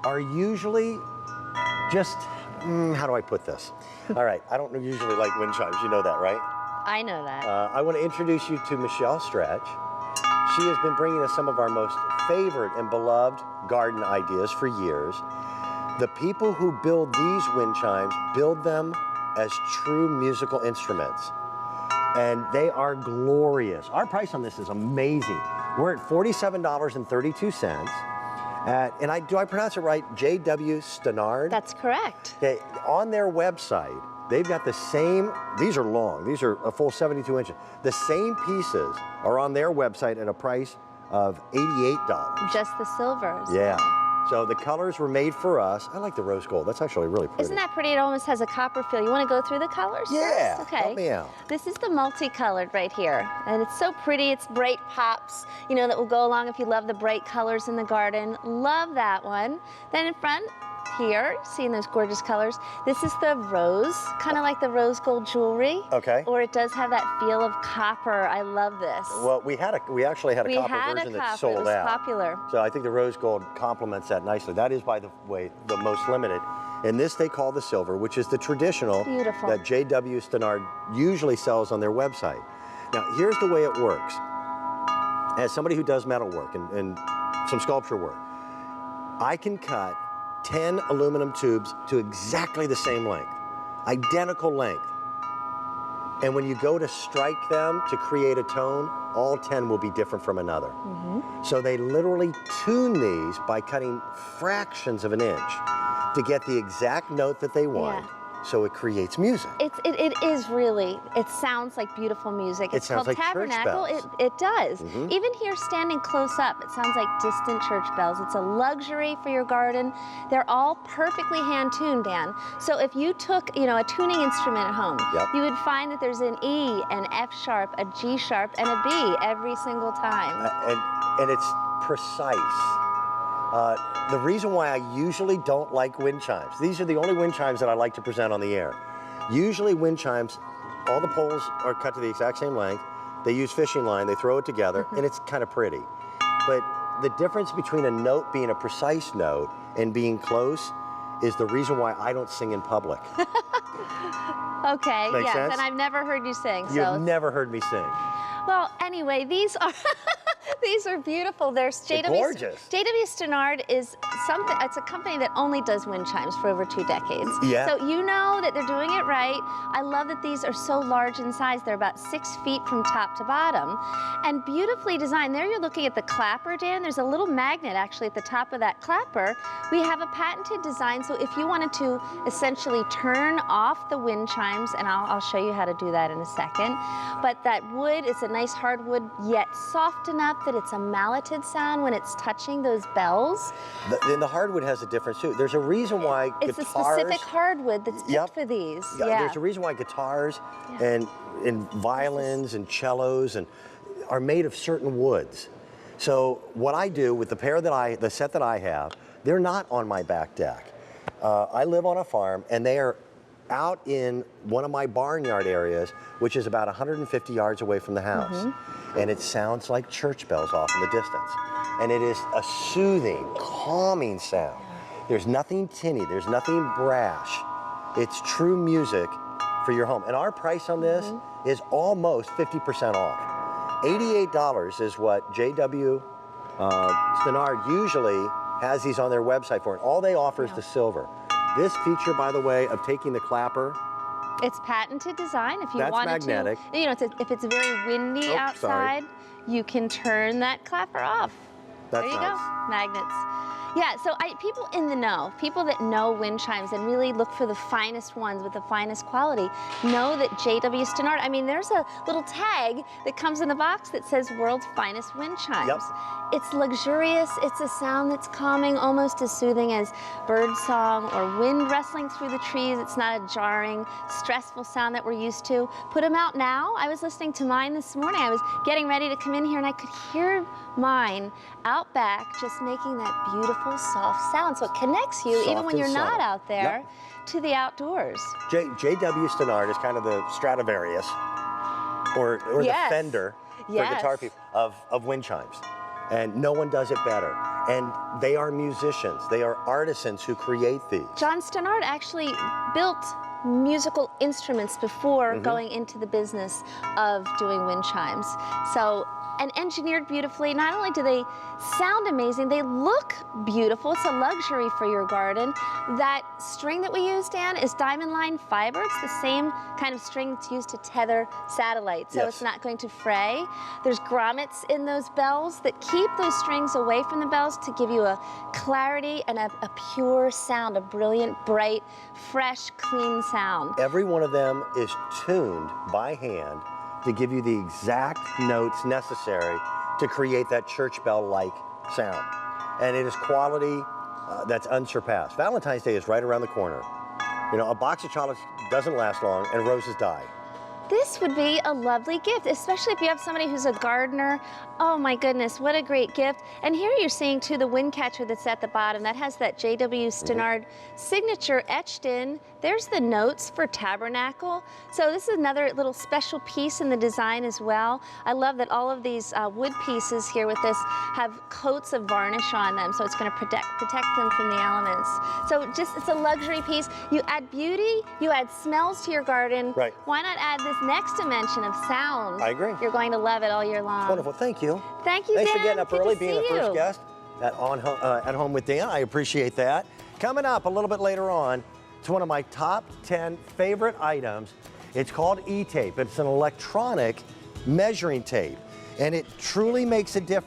are usually just, how do I put this? All right, I don't usually like wind chimes, you know that, right? I know that. I want to introduce you to Michelle Stretch. She has been bringing us some of our most favorite and beloved garden ideas for years. The people who build these wind chimes build them as true musical instruments. And they are glorious. Our price on this is amazing. We're at $47.32. And do I pronounce it right? J.W. Stannard? That's correct. Okay, on their website, they've got the same, these are long, these are a full 72 inches. The same pieces are on their website at a price of $88. Just the silvers. Yeah. So the colors were made for us. I like the rose gold. That's actually really pretty. Isn't that pretty? It almost has a copper feel. You want to go through the colors Yeah, first? Okay. help me out. This is the multicolored right here. And it's so pretty. It's bright pops, you know, that will go along if you love the bright colors in the garden. Love that one. Then in front here, seeing those gorgeous colors, this is the rose, kind of like the rose gold jewelry. Okay. Or it does have that feel of copper. I love this. Well, we actually had a copper version that sold out. It was popular. So I think the rose gold complements that nicely. That is, by the way, the most limited. And this they call the silver, which is the traditional that J.W. Stannard usually sells on their website. Now, here's the way it works. As somebody who does metal work and some sculpture work, I can cut 10 aluminum tubes to exactly the same length, identical length. And when you go to strike them to create a tone, all 10 will be different from another. So they literally tune these by cutting fractions of an inch to get the exact note that they want. So it creates music. It is really, it sounds like beautiful music. It's called like Tabernacle. It does. Even here standing close up, it sounds like distant church bells. It's a luxury for your garden. They're all perfectly hand tuned, Dan. So if you took, you know, a tuning instrument at home, you would find that there's an E, an F sharp, a G sharp, and a B every single time. And it's precise. The reason why I usually don't like wind chimes, these are the only wind chimes that I like to present on the air. Usually wind chimes, all the poles are cut to the exact same length. They use fishing line, they throw it together, and it's kind of pretty. But the difference between a note being a precise note and being close is the reason why I don't sing in public. Okay, Make sense? And I've never heard you sing. You've never heard me sing. Well, anyway, these are these are beautiful. There's gorgeous. J.W. Stannard is something. It's a company that only does wind chimes for over 2 decades. Yeah. So you know that they're doing it right. I love that these are so large in size. They're about 6 feet from top to bottom, and beautifully designed. There you're looking at the clapper, Dan. There's a little magnet actually at the top of that clapper. We have a patented design. So if you wanted to essentially turn off the wind chimes, and I'll show you how to do that in a second. But that wood is a nice hardwood, yet soft enough that it's a malleted sound when it's touching those bells. Then the hardwood has a difference too. There's a reason why it's guitars... a specific hardwood that's picked for these. There's a reason why guitars and violins and cellos are made of certain woods. So what I do with the set that I have, they're not on my back deck. I live on a farm, and they are out in one of my barnyard areas, which is about 150 yards away from the house. And it sounds like church bells off in the distance. And it is a soothing, calming sound. There's nothing tinny, there's nothing brash. It's true music for your home. And our price on this is almost 50% off. $88 is what J.W. Stannard usually has these on their website for. And all they offer is the silver. This feature, by the way, of taking the clapper, it's patented design. If you that's wanted magnetic. to, you know, if it's very windy outside, you can turn that clapper off. That's there you nice. go, magnets. Yeah, so people in the know, people that know wind chimes and really look for the finest ones with the finest quality, know that J.W. Stannard, I mean, there's a little tag that comes in the box that says World's Finest Wind Chimes. It's luxurious, it's a sound that's calming, almost as soothing as bird song or wind rustling through the trees. It's not a jarring, stressful sound that we're used to. Put them out now. I was listening to mine this morning. I was getting ready to come in here and I could hear mine out back just making that beautiful, soft sound. So it connects you, even when you're not out there, to the outdoors. J.W. Stannard is kind of the Stradivarius or the Fender for guitar people of wind chimes. And no one does it better. And they are musicians. They are artisans who create these. John Stannard actually built musical instruments before going into the business of doing wind chimes. So, and engineered beautifully. Not only do they sound amazing, they look beautiful. It's a luxury for your garden. That string that we use, Dan, is diamond line fiber. It's the same kind of string that's used to tether satellites, so it's not going to fray. There's grommets in those bells that keep those strings away from the bells to give you a clarity and a pure sound, a brilliant, bright, fresh, clean sound. Every one of them is tuned by hand to give you the exact notes necessary to create that church bell-like sound. And it is quality that's unsurpassed. Valentine's Day is right around the corner. You know, a box of chocolates doesn't last long, and roses die. This would be a lovely gift, especially if you have somebody who's a gardener. Oh my goodness, what a great gift. And here you're seeing too the wind catcher that's at the bottom. That has that J.W. Stannard signature etched in. There's the notes for Tabernacle. So this is another little special piece in the design as well. I love that all of these wood pieces here with this have coats of varnish on them, so it's going to protect them from the elements. So just, it's a luxury piece. You add beauty, you add smells to your garden. Right. Why not add this next dimension of sound? I agree. You're going to love it all year long. Wonderful, thank you. Thank you, Thanks Dan. for getting up Good early, to being the see first you. guest at Home with Dan. I appreciate that. Coming up a little bit later on, it's one of my top 10 favorite items. It's called E-tape. It's an electronic measuring tape, and it truly makes a difference.